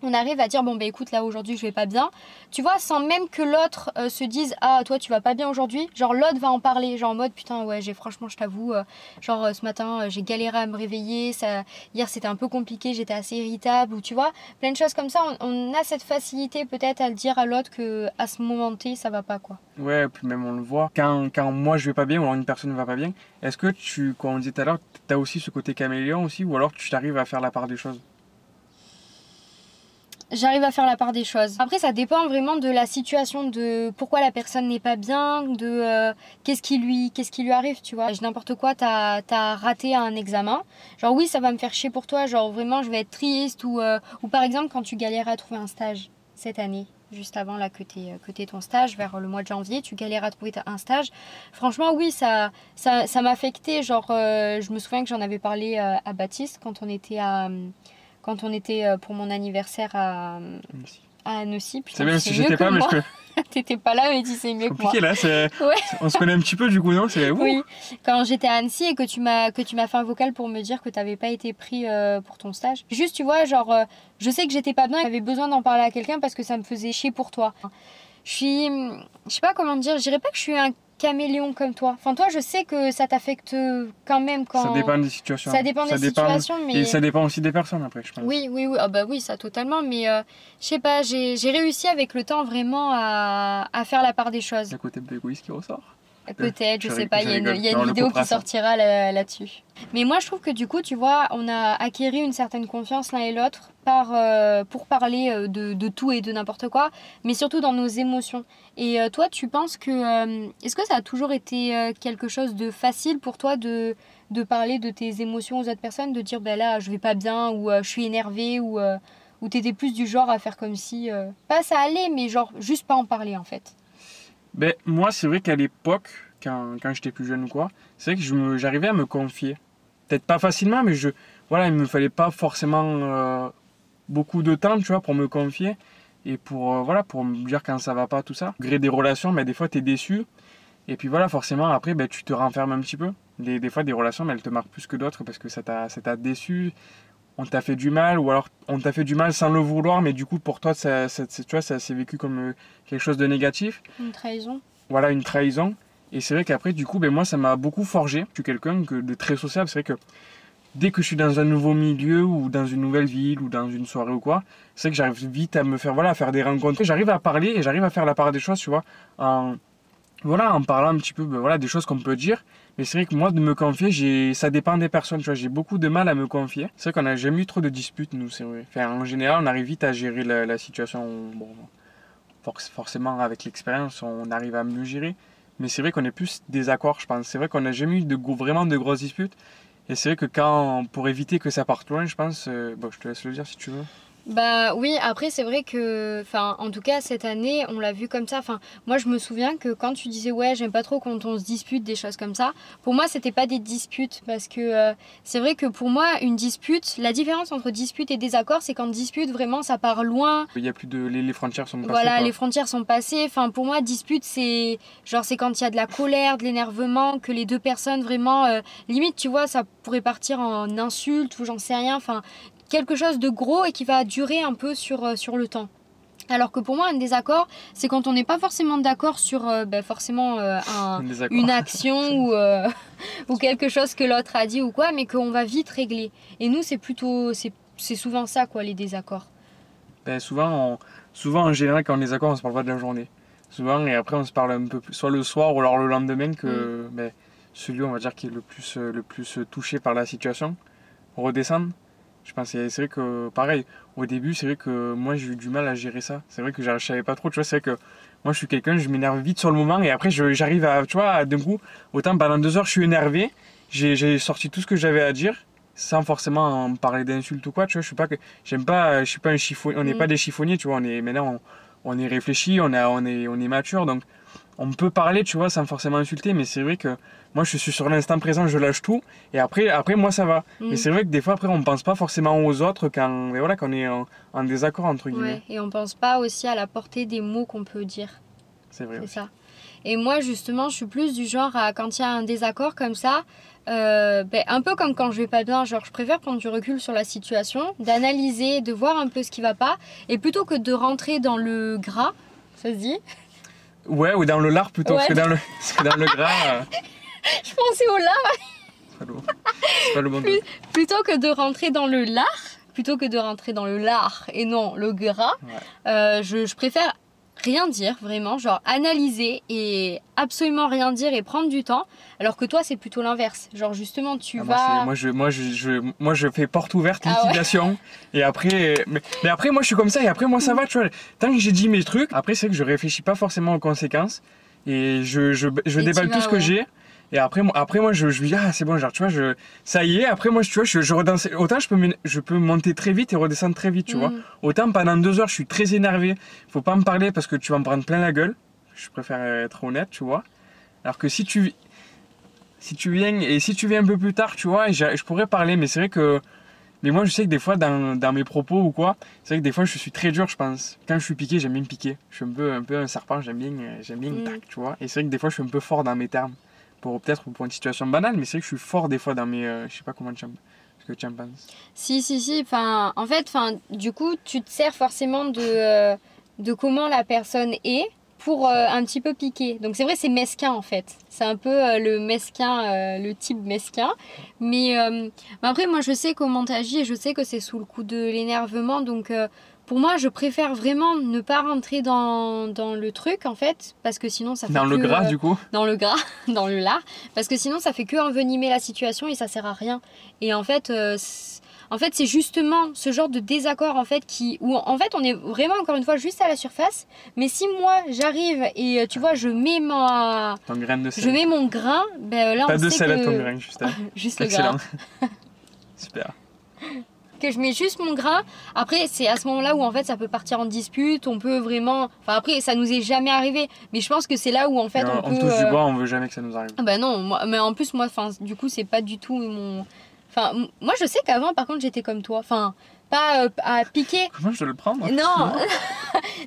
On arrive à dire bon bah écoute là aujourd'hui je vais pas bien, tu vois, sans même que l'autre se dise ah toi tu vas pas bien aujourd'hui, genre l'autre va en parler, genre en mode putain ouais j'ai franchement je t'avoue ce matin j'ai galéré à me réveiller, ça hier c'était un peu compliqué, j'étais assez irritable, ou tu vois plein de choses comme ça, on a cette facilité peut-être à le dire à l'autre que à ce moment T ça va pas quoi. Ouais, puis même on le voit. Quand moi je vais pas bien ou alors une personne ne va pas bien, est-ce que tu, comme on disait tout à l'heure, tu as aussi ce côté caméléon aussi ou alors tu t'arrives à faire la part des choses? J'arrive à faire la part des choses. Après, ça dépend vraiment de la situation, de pourquoi la personne n'est pas bien, de qu'est-ce qui lui arrive, tu vois. N'importe quoi, t'as raté un examen. Genre oui, ça va me faire chier pour toi, genre vraiment je vais être triste. Ou par exemple quand tu galères à trouver un stage cette année. Juste avant là que t'aies ton stage, vers le mois de janvier, tu galères à trouver un stage. Franchement, oui, ça m'affectait. Genre, je me souviens que j'en avais parlé à Baptiste quand on était pour mon anniversaire à Annecy. C'est même si j'étais pas, mais je peux. T'étais pas là, mais tu sais mieux que moi. Compliqué là, Ouais. On se connaît un petit peu du coup, non? Oui, quand j'étais à Annecy et que tu m'as fait un vocal pour me dire que t'avais pas été pris pour ton stage. Juste, tu vois, genre, je sais que j'étais pas bien, j'avais besoin d'en parler à quelqu'un parce que ça me faisait chier pour toi. Je sais pas comment dire, je dirais pas que je suis un caméléon comme toi. Enfin, toi, je sais que ça t'affecte quand même quand... Ça dépend des situations. Ça dépend des situations, mais... Et ça dépend aussi des personnes après, je pense. Oui. Ah bah oui, ça totalement. Mais je sais pas, j'ai réussi avec le temps vraiment à faire la part des choses. Le côté égoïste qui ressort. Peut-être, je sais pas, il y a une Non, vidéo qui sortira là-dessus. Mais moi, je trouve que du coup, tu vois, on a acquéri une certaine confiance l'un et l'autre pour parler de tout et de n'importe quoi, mais surtout dans nos émotions. Et toi, tu penses que... est-ce que ça a toujours été quelque chose de facile pour toi de parler de tes émotions aux autres personnes, de dire, ben là, je vais pas bien, ou je suis énervée, ou t'étais plus du genre à faire comme si... pas ça allait, mais genre juste pas en parler en fait. Ben, moi, c'est vrai qu'à l'époque, quand j'étais plus jeune ou quoi, c'est vrai que j'arrivais à me confier. Peut-être pas facilement, mais voilà, il me fallait pas forcément beaucoup de temps, tu vois, pour me confier et voilà, pour me dire quand ça va pas, tout ça. Au gré des relations, mais des fois, tu es déçu. Et puis voilà, forcément, après, ben, tu te renfermes un petit peu. Des fois, des relations, mais elles te marquent plus que d'autres parce que ça t'a déçu, on t'a fait du mal, ou alors on t'a fait du mal sans le vouloir, mais du coup, pour toi, tu vois, ça s'est vécu comme quelque chose de négatif. Une trahison. Voilà, une trahison. Et c'est vrai qu'après, du coup, ben, moi, ça m'a beaucoup forgé. Je suis quelqu'un de très sociable. C'est vrai que dès que je suis dans un nouveau milieu, ou dans une nouvelle ville, ou dans une soirée ou quoi, c'est vrai que j'arrive vite à me faire, voilà, à faire des rencontres. J'arrive à parler et j'arrive à faire la part des choses, tu vois, en parlant un petit peu voilà, des choses qu'on peut dire. Mais c'est vrai que moi, de me confier, ça dépend des personnes, tu vois, j'ai beaucoup de mal à me confier. C'est vrai qu'on n'a jamais eu trop de disputes, nous, c'est vrai. Enfin, en général, on arrive vite à gérer la situation. Bon, forcément, avec l'expérience, on arrive à mieux gérer. Mais c'est vrai qu'on est plus désaccord, je pense. C'est vrai qu'on n'a jamais eu vraiment de grosses disputes. Et c'est vrai que pour éviter que ça parte loin, je pense... bon, je te laisse le dire si tu veux. Bah oui, après c'est vrai que, enfin en tout cas cette année on l'a vu comme ça, enfin moi je me souviens que quand tu disais ouais j'aime pas trop quand on se dispute, des choses comme ça, pour moi c'était pas des disputes parce que c'est vrai que pour moi une dispute, la différence entre dispute et désaccord c'est qu'en dispute vraiment ça part loin. Il y a plus les frontières sont passées. Voilà, quoi. les frontières sont passées, enfin pour moi dispute c'est quand il y a de la colère, de l'énervement, que les deux personnes vraiment, limite tu vois ça pourrait partir en insulte ou j'en sais rien, enfin quelque chose de gros et qui va durer un peu sur le temps. Alors que pour moi, un désaccord, c'est quand on n'est pas forcément d'accord sur forcément une action ou quelque chose que l'autre a dit ou quoi, mais qu'on va vite régler. Et nous, c'est souvent ça, quoi, les désaccords. Ben, souvent, en général, quand on est désaccord, on se parle pas de la journée. Souvent, et après, on se parle un peu plus, soit le soir ou alors le lendemain, que celui, on va dire, qui est le plus touché par la situation, redescendre. Je pense que c'est vrai que, pareil, au début, c'est vrai que moi, j'ai eu du mal à gérer ça. C'est vrai que je savais pas trop, tu vois, c'est vrai que moi, je suis quelqu'un, je m'énerve vite sur le moment et après, j'arrive à, tu vois, d'un coup, autant pendant 2 heures, je suis énervé j'ai sorti tout ce que j'avais à dire sans forcément en parler d'insultes ou quoi, tu vois. Je suis pas un chiffonnier, on n'est pas des chiffonniers, tu vois. Maintenant, on est réfléchi, on est mature, donc on peut parler, tu vois, sans forcément insulter, mais c'est vrai que moi je suis sur l'instant présent, je lâche tout, et après moi ça va. Mais c'est vrai que des fois après on pense pas forcément aux autres quand on est en désaccord entre guillemets. Ouais, et on pense pas aussi à la portée des mots qu'on peut dire. C'est vrai. C'est ça. Et moi justement je suis plus du genre à quand il y a un désaccord comme ça, un peu comme quand je vais pas bien, genre je préfère prendre du recul sur la situation, d'analyser, de voir un peu ce qui va pas, et plutôt que de rentrer dans le gras, ça se dit? Ouais, ou dans le lard plutôt, Ouais. parce que dans le gras... Je pensais au lard. C'est pas le bon truc. Plutôt que de rentrer dans le lard et non le gras, je préfère rien dire vraiment, genre analyser et absolument rien dire et prendre du temps, alors que toi c'est plutôt l'inverse, genre justement tu vas... Moi je fais porte ouverte, liquidation, et après, mais après moi je suis comme ça, et après moi ça va, tu vois, tant que j'ai dit mes trucs, après c'est que je réfléchis pas forcément aux conséquences, et je déballe tout ce que j'ai. Et après moi je me dis ah c'est bon, genre tu vois, ça y est, après moi tu vois je redance, autant je peux monter très vite et redescendre très vite, tu vois, autant pendant 2 heures je suis très énervé, faut pas me parler parce que tu vas me prendre plein la gueule, je préfère être honnête, tu vois, alors que si tu viens un peu plus tard, tu vois, je pourrais parler, mais c'est vrai que moi je sais que des fois dans mes propos ou quoi, c'est vrai que des fois je suis très dur, je pense, quand je suis piqué j'aime bien me piquer, je suis un peu un serpent, j'aime bien tac, tu vois, et c'est vrai que des fois je suis un peu fort dans mes termes. Peut-être pour une situation banale, mais c'est vrai que je suis fort des fois dans mes... je sais pas ce que tu en penses. Si. Enfin, en fait, du coup, tu te sers forcément de comment la personne est pour un petit peu piquer. Donc c'est vrai, c'est mesquin en fait. C'est un peu le mesquin, le type mesquin. Mais après, moi, je sais comment t'agis et je sais que c'est sous le coup de l'énervement. Donc pour moi, je préfère vraiment ne pas rentrer dans le truc en fait, parce que sinon ça fait dans le gras du coup. Dans le gras, dans le lard, parce que sinon ça fait que envenimer la situation et ça sert à rien. Et en fait, c'est justement ce genre de désaccord en fait où en fait on est vraiment encore une fois juste à la surface. Mais si moi j'arrive et tu vois je mets ton grain de sel. Je mets mon grain, ben là pas on de sait sel que... à ton grain juste. Juste le excellent. grain. Super. Que je mets juste mon grain. Après, c'est à ce moment-là où en fait ça peut partir en dispute. On peut vraiment. Enfin, après, ça nous est jamais arrivé. Mais je pense que c'est là où en fait on peut. On touche du bois, on veut jamais que ça nous arrive. Ah bah non, mais en plus, moi, du coup, c'est pas du tout mon. Enfin, moi je sais qu'avant, par contre, j'étais comme toi. Enfin, pas à piquer. Comment je dois le prendre? Non,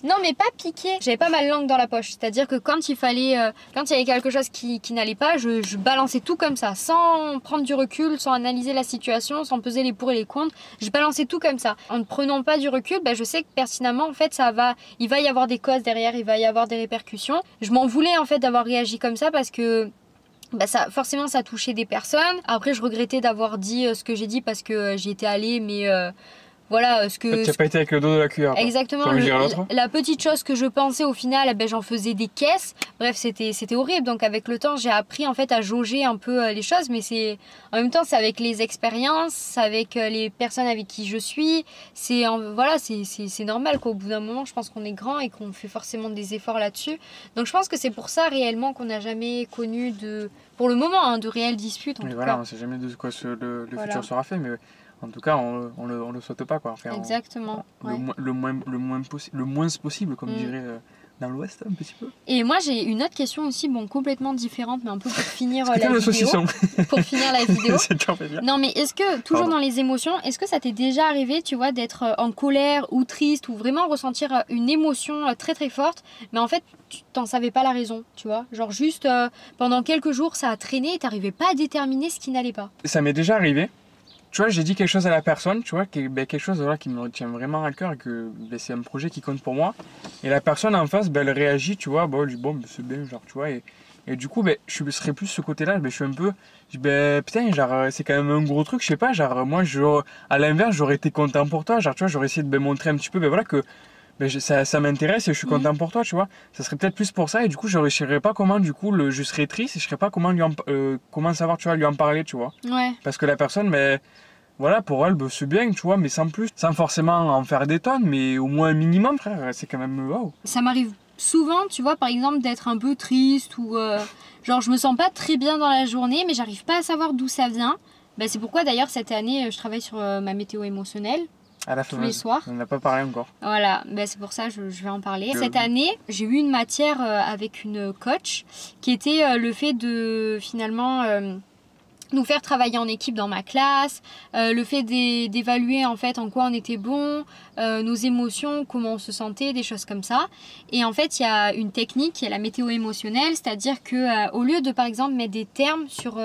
non, mais pas piquer. J'avais pas ma langue dans la poche. C'est-à-dire que quand il y avait quelque chose qui n'allait pas, je balançais tout comme ça, sans prendre du recul, sans analyser la situation, sans peser les pour et les contre. Je balançais tout comme ça. En ne prenant pas du recul, je sais que pertinemment, en fait, il va y avoir des causes derrière, il va y avoir des répercussions. Je m'en voulais en fait d'avoir réagi comme ça parce que forcément ça touchait des personnes. Après, je regrettais d'avoir dit ce que j'ai dit parce que j'y étais allée, mais voilà ce que... Tu n'as pas été avec le dos de la cuillère. Exactement, la petite chose que je pensais au final, j'en faisais des caisses. Bref, c'était horrible. Donc avec le temps, j'ai appris en fait à jauger un peu les choses. Mais en même temps, c'est avec les expériences, c'est avec les personnes avec qui je suis. C'est normal qu'au bout d'un moment, je pense qu'on est grand et qu'on fait forcément des efforts là-dessus. Donc je pense que c'est pour ça réellement qu'on n'a jamais connu pour le moment, de réelles disputes. En tout cas. On ne sait jamais de quoi le futur sera fait. Mais en tout cas, on le saute pas, quoi. Enfin, exactement. Le moins possible, comme dirait dans l'Ouest, un petit peu. Et moi, j'ai une autre question aussi, complètement différente, mais un peu pour finir la vidéo. Pour finir la vidéo. C'est non, mais est-ce que, toujours dans les émotions, est-ce que ça t'est déjà arrivé, tu vois, d'être en colère ou triste ou vraiment ressentir une émotion très très forte, mais en fait, tu t'en savais pas la raison, tu vois? Genre juste, pendant quelques jours, ça a traîné et t'arrivais pas à déterminer ce qui n'allait pas. Ça m'est déjà arrivé. Tu vois, j'ai dit quelque chose à la personne, tu vois, quelque chose qui me tient vraiment à cœur et que c'est un projet qui compte pour moi. Et la personne en face, elle réagit, tu vois, elle dit bon, c'est bien, genre, tu vois. Et du coup, je serais plus ce côté-là, je suis un peu, putain, genre, c'est quand même un gros truc, je sais pas, genre, moi, à l'inverse, j'aurais été content pour toi, genre, tu vois, j'aurais essayé de montrer un petit peu, voilà, que ça m'intéresse et je suis content pour toi, tu vois. Ça serait peut-être plus pour ça et du coup, je ne saurais pas comment, du coup, je serais triste et je ne saurais pas comment savoir, tu vois, lui en parler, tu vois. Ouais. Parce que la personne, voilà, pour elle, c'est bien, tu vois, mais sans forcément en faire des tonnes, mais au moins un minimum, frère, c'est quand même wow. Ça m'arrive souvent, tu vois, par exemple, d'être un peu triste ou genre je me sens pas très bien dans la journée, mais j'arrive pas à savoir d'où ça vient. Bah, c'est pourquoi d'ailleurs cette année, je travaille sur ma météo émotionnelle. À la tous les soirs. On n'a pas parlé encore. Voilà, ben c'est pour ça que je vais en parler. Cette année, j'ai eu une matière avec une coach qui était le fait de finalement nous faire travailler en équipe dans ma classe, le fait d'évaluer en fait en quoi on était bon, nos émotions, comment on se sentait, des choses comme ça. Et en fait, il y a une technique qui est la météo émotionnelle, c'est-à-dire que au lieu de par exemple mettre des termes sur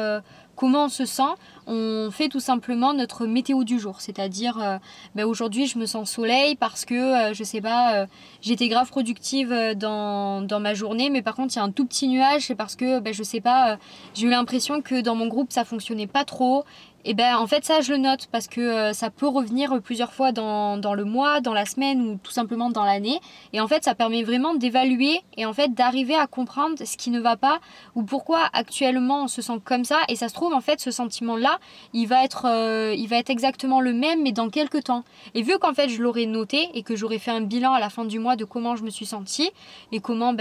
comment on se sent, on fait tout simplement notre météo du jour. C'est-à-dire, aujourd'hui je me sens soleil parce que, je sais pas, j'étais grave productive dans ma journée, mais par contre il y a un tout petit nuage, c'est parce que, je sais pas, j'ai eu l'impression que dans mon groupe ça fonctionnait pas trop. Et en fait ça je le note parce que ça peut revenir plusieurs fois dans le mois, dans la semaine ou tout simplement dans l'année. Et en fait ça permet vraiment d'évaluer et en fait d'arriver à comprendre ce qui ne va pas ou pourquoi actuellement on se sent comme ça. Et ça se trouve en fait ce sentiment là il va être exactement le même mais dans quelques temps. Et vu qu'en fait je l'aurais noté et que j'aurais fait un bilan à la fin du mois de comment je me suis sentie et comment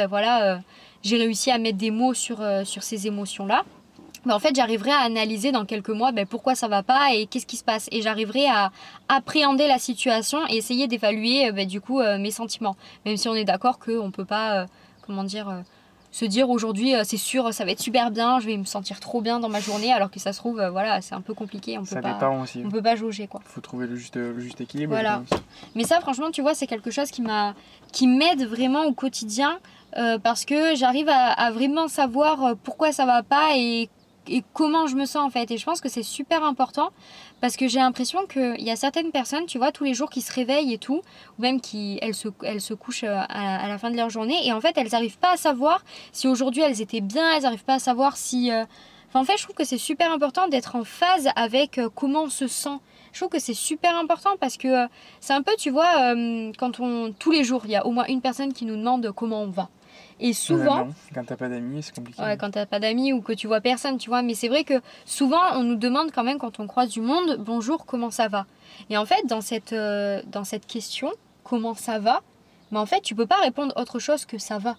j'ai réussi à mettre des mots sur ces émotions là. En fait, j'arriverai à analyser dans quelques mois pourquoi ça va pas et qu'est-ce qui se passe. Et j'arriverai à appréhender la situation et essayer d'évaluer mes sentiments. Même si on est d'accord qu'on ne peut pas, se dire aujourd'hui c'est sûr ça va être super bien, je vais me sentir trop bien dans ma journée alors que ça se trouve c'est un peu compliqué. Ça dépend aussi. On peut pas jauger quoi. Faut trouver le juste équilibre. Voilà. Mais ça franchement tu vois c'est quelque chose qui m'aide vraiment au quotidien parce que j'arrive à vraiment savoir pourquoi ça va pas et comment je me sens en fait. Et je pense que c'est super important parce que j'ai l'impression qu'il y a certaines personnes, tu vois, tous les jours qui se réveillent et tout, ou même elles se couchent à la fin de leur journée et en fait elles n'arrivent pas à savoir si aujourd'hui elles étaient bien, elles n'arrivent pas à savoir si... en fait je trouve que c'est super important d'être en phase avec comment on se sent. Je trouve que c'est super important parce que c'est un peu, tu vois, tous les jours, il y a au moins une personne qui nous demande comment on va. Et souvent... Quand t'as pas d'amis, c'est compliqué. Ouais, quand t'as pas d'amis ou que tu vois personne, tu vois. Mais c'est vrai que souvent, on nous demande quand même quand on croise du monde, bonjour, comment ça va? Et en fait, dans cette question, comment ça va? En fait, tu peux pas répondre autre chose que ça va.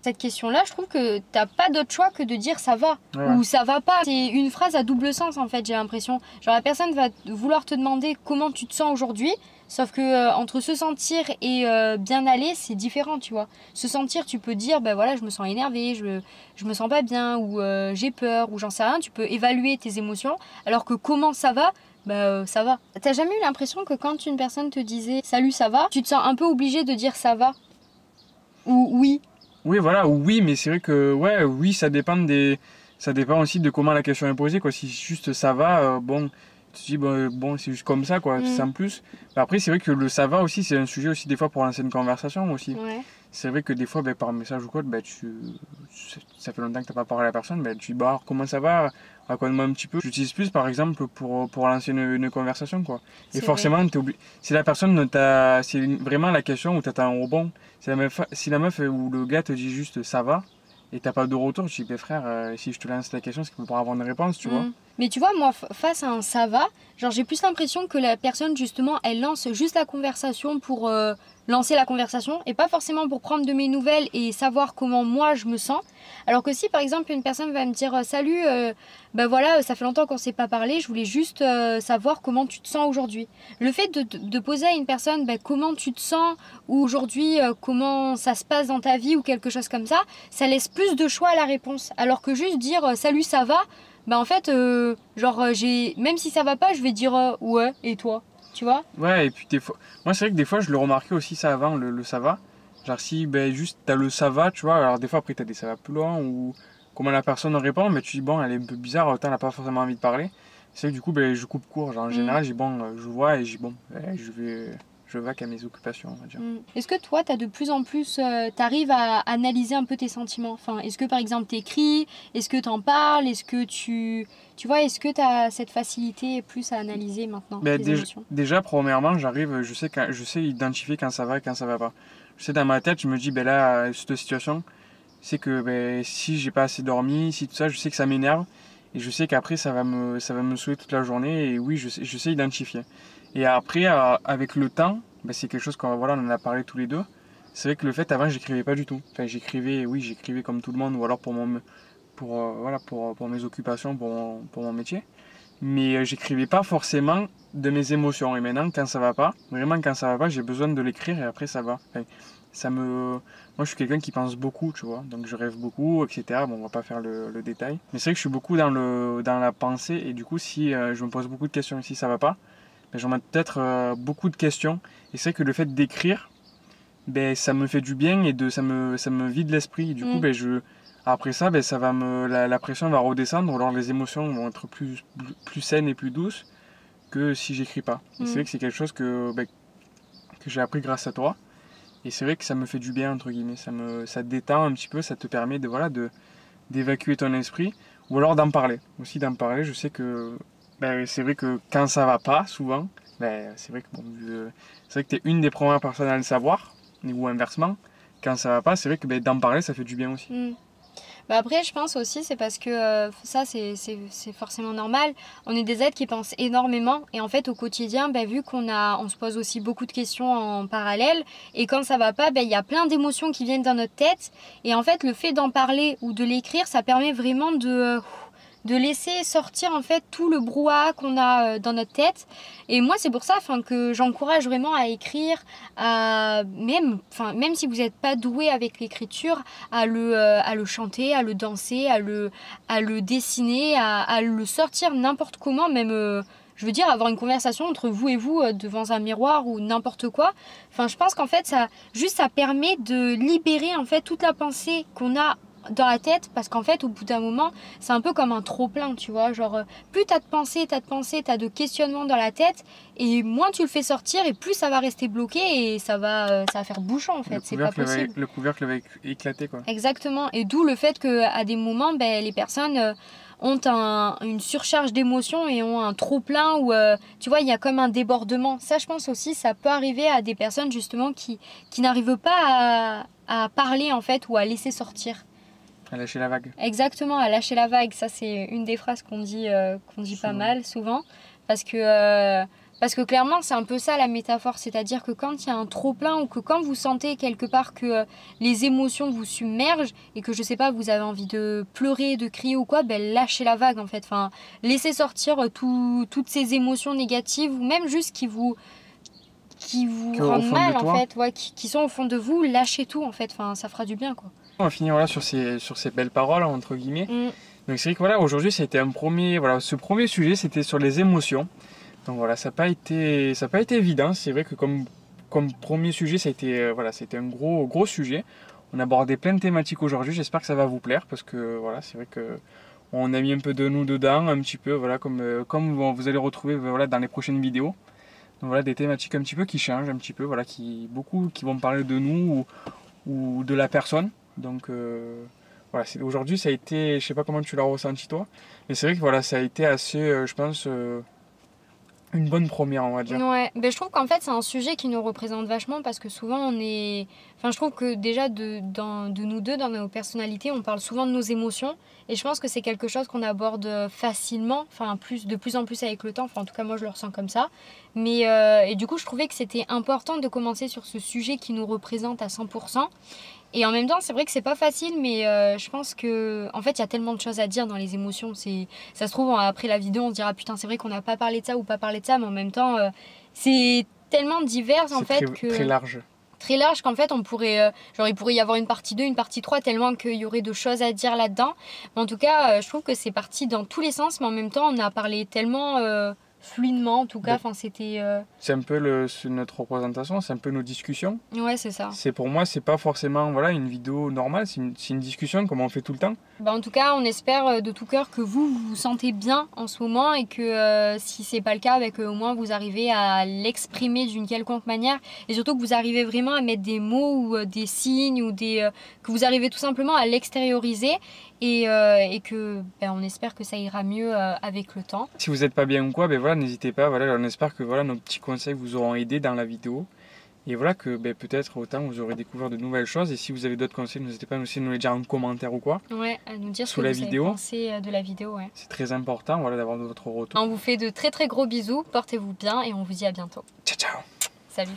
Cette question-là, je trouve que t'as pas d'autre choix que de dire ça va ou ça va pas. C'est une phrase à double sens en fait, j'ai l'impression. Genre la personne va vouloir te demander comment tu te sens aujourd'hui, sauf que entre se sentir et bien aller, c'est différent, tu vois. Se sentir, tu peux dire, je me sens énervée, je me sens pas bien ou j'ai peur ou j'en sais rien. Tu peux évaluer tes émotions, alors que comment ça va? Ça va. T'as jamais eu l'impression que quand une personne te disait salut ça va, tu te sens un peu obligé de dire ça va ou oui? Oui, voilà, oui, mais c'est vrai que oui, ça dépend aussi de comment la question est posée, quoi. Si juste ça va, tu te dis c'est juste comme ça, quoi, sans plus. Mais après, c'est vrai que le ça va aussi, c'est un sujet aussi des fois pour lancer une conversation aussi. Ouais. C'est vrai que des fois, par message ou quoi, ça fait longtemps que t'as pas parlé à la personne, tu dis alors comment ça va, raconte-moi un petit peu. J'utilise plus par exemple pour lancer une conversation, quoi. Et forcément, si la personne c'est vraiment la question où t'attends un rebond, si la meuf ou le gars te dit juste ça va et t'as pas de retour, tu dis frère, si je te lance la question, c'est pour avoir une réponse, tu vois. Mais tu vois, moi, face à un ça va, genre j'ai plus l'impression que la personne, justement, elle lance juste la conversation pour lancer la conversation et pas forcément pour prendre de mes nouvelles et savoir comment moi je me sens. Alors que si, par exemple, une personne va me dire salut, ça fait longtemps qu'on s'est pas parlé, je voulais juste savoir comment tu te sens aujourd'hui. Le fait de poser à une personne comment tu te sens ou aujourd'hui comment ça se passe dans ta vie ou quelque chose comme ça laisse plus de choix à la réponse. Alors que juste dire salut, ça va, en fait, même si ça va pas, je vais dire ouais, et toi, tu vois? Ouais, et puis des fois, moi c'est vrai que des fois je le remarquais aussi ça avant, le ça va. Genre si juste t'as le ça va, tu vois, alors des fois après t'as des ça va plus loin ou comment la personne répond, mais tu dis elle est un peu bizarre, autant elle n'a pas forcément envie de parler. C'est vrai que du coup je coupe court, genre en général je dis je vois et je dis je vais qu'à mes occupations, on va dire. Est-ce que toi, de plus en plus, t'arrives à analyser un peu tes sentiments? Enfin, est-ce que par exemple t'écris? Est-ce que t'en parles? Est-ce que tu vois, est-ce que t'as cette facilité plus à analyser maintenant tes émotions? Déjà, premièrement, je sais identifier quand ça va et quand ça va pas. Je sais dans ma tête, je me dis là, cette situation, c'est que si j'ai pas assez dormi, si tout ça, je sais que ça m'énerve et je sais qu'après ça va me saouler toute la journée et oui, je sais identifier. Et après, avec le temps, c'est quelque chose qu'on on en a parlé tous les deux, c'est vrai que le fait, avant, j'écrivais pas du tout. Enfin, j'écrivais, oui, j'écrivais comme tout le monde, ou alors pour mes occupations, pour mon métier. Mais j'écrivais pas forcément de mes émotions. Et maintenant, quand ça va pas, vraiment quand ça va pas, j'ai besoin de l'écrire et après ça va. Enfin, moi, je suis quelqu'un qui pense beaucoup, tu vois. Donc je rêve beaucoup, etc. Bon, on va pas faire le détail. Mais c'est vrai que je suis beaucoup dans la pensée. Et du coup, si je me pose beaucoup de questions et si ça va pas, ben, j'en ai peut-être beaucoup de questions. Et c'est vrai que le fait d'écrire, ben, ça me fait du bien et ça me vide l'esprit. Et du coup, ben, après ça, ben, la pression va redescendre. Alors les émotions vont être plus saines et plus douces que si j'écris pas. Et c'est vrai que c'est quelque chose que j'ai appris grâce à toi. Et c'est vrai que ça me fait du bien, entre guillemets. Ça te détend un petit peu, ça te permet d'évacuer ton esprit. Ou alors d'en parler. Aussi d'en parler, je sais que ben, c'est vrai que quand ça va pas, souvent, ben, c'est vrai que tu es une des premières personnes à le savoir. Ou inversement, quand ça va pas, c'est vrai que ben, d'en parler, ça fait du bien aussi. Bah après, je pense aussi, c'est parce que ça, c'est forcément normal. On est des êtres qui pensent énormément. Et en fait, au quotidien, bah, vu on se pose aussi beaucoup de questions en parallèle. Et quand ça va pas, bah, y a plein d'émotions qui viennent dans notre tête. Et en fait, le fait d'en parler ou de l'écrire, ça permet vraiment de laisser sortir en fait tout le brouhaha qu'on a dans notre tête. Et moi c'est pour ça que j'encourage vraiment à écrire, même si vous n'êtes pas doué avec l'écriture, à le chanter, à le danser, à le dessiner, à le sortir n'importe comment, même je veux dire avoir une conversation entre vous et vous devant un miroir ou n'importe quoi. Enfin je pense qu'en fait ça permet de libérer en fait toute la pensée qu'on a dans la tête, parce qu'en fait au bout d'un moment c'est un peu comme un trop plein, tu vois, genre plus t'as de pensées, t'as de questionnements dans la tête, et moins tu le fais sortir et plus ça va rester bloqué et ça va faire bouchon en fait, c'est pas possible. Le couvercle va éclater quoi. Exactement, et d'où le fait qu'à des moments les personnes ont une surcharge d'émotions et ont un trop plein où tu vois il y a comme un débordement. Ça je pense aussi ça peut arriver à des personnes justement qui n'arrivent pas à parler en fait, ou à laisser sortir. À lâcher la vague. Exactement, à lâcher la vague. Ça, c'est une des phrases qu'on dit pas mal souvent. Parce que clairement, c'est un peu ça la métaphore. C'est-à-dire que quand il y a un trop-plein, ou que quand vous sentez quelque part que les émotions vous submergent et que, je sais pas, vous avez envie de pleurer, de crier ou quoi, ben lâchez la vague en fait. Enfin, laissez sortir toutes ces émotions négatives, ou même juste qui vous rendent mal en fait, ouais, qui sont au fond de vous, lâchez tout en fait. Enfin, ça fera du bien quoi. On va finir sur ces belles paroles, entre guillemets. Donc c'est vrai que voilà, aujourd'hui, ça a été ce premier sujet, c'était sur les émotions. Donc voilà, ça n'a pas été évident. C'est vrai que comme premier sujet, ça a été, c'était un gros sujet. On a abordé plein de thématiques aujourd'hui. J'espère que ça va vous plaire, parce que voilà, c'est vrai que on a mis un peu de nous dedans, un petit peu, voilà, comme vous allez retrouver dans les prochaines vidéos. Donc voilà, des thématiques un petit peu qui changent, un petit peu, voilà, beaucoup qui vont parler de nous ou de la personne. Donc voilà, aujourd'hui ça a été, je sais pas comment tu l'as ressenti toi, mais c'est vrai que voilà, ça a été assez, je pense, une bonne première, on va dire. Ouais, je trouve qu'en fait c'est un sujet qui nous représente vachement, parce que souvent je trouve que déjà de nous deux, dans nos personnalités, on parle souvent de nos émotions, et je pense que c'est quelque chose qu'on aborde facilement, de plus en plus avec le temps, en tout cas moi je le ressens comme ça. Mais et du coup je trouvais que c'était important de commencer sur ce sujet qui nous représente à 100%. Et en même temps, c'est vrai que c'est pas facile, mais je pense que en fait, il y a tellement de choses à dire dans les émotions. Ça se trouve, après la vidéo, on se dira putain, c'est vrai qu'on n'a pas parlé de ça ou pas parlé de ça, mais en même temps, c'est tellement divers en fait que très large. Très large qu'en fait, il pourrait y avoir une partie 2, une partie 3, tellement qu'il y aurait de choses à dire là-dedans. Mais en tout cas, je trouve que c'est parti dans tous les sens, mais en même temps, on a parlé tellement fluidement, en tout cas. C'était c'est un peu notre représentation, c'est un peu nos discussions. Ouais, c'est ça. Pour moi, c'est pas forcément une vidéo normale, c'est une discussion comme on fait tout le temps. En tout cas, on espère de tout cœur que vous vous sentez bien en ce moment, et que si c'est pas le cas, au moins vous arrivez à l'exprimer d'une quelconque manière, et surtout que vous arrivez vraiment à mettre des mots ou des signes, ou que vous arrivez tout simplement à l'extérioriser, et que on espère que ça ira mieux avec le temps. Si vous n'êtes pas bien ou quoi, n'hésitez pas, on espère que nos petits conseils vous auront aidé dans la vidéo. Et voilà que peut-être autant vous aurez découvert de nouvelles choses. Et si vous avez d'autres conseils, n'hésitez pas aussi à nous les dire en commentaire ou quoi. Ouais, à nous dire sous la vidéo. Avez pensé de la vidéo. Ouais. C'est très important d'avoir votre retour. On vous fait de très très gros bisous, portez-vous bien et on vous dit à bientôt. Ciao ciao. Salut.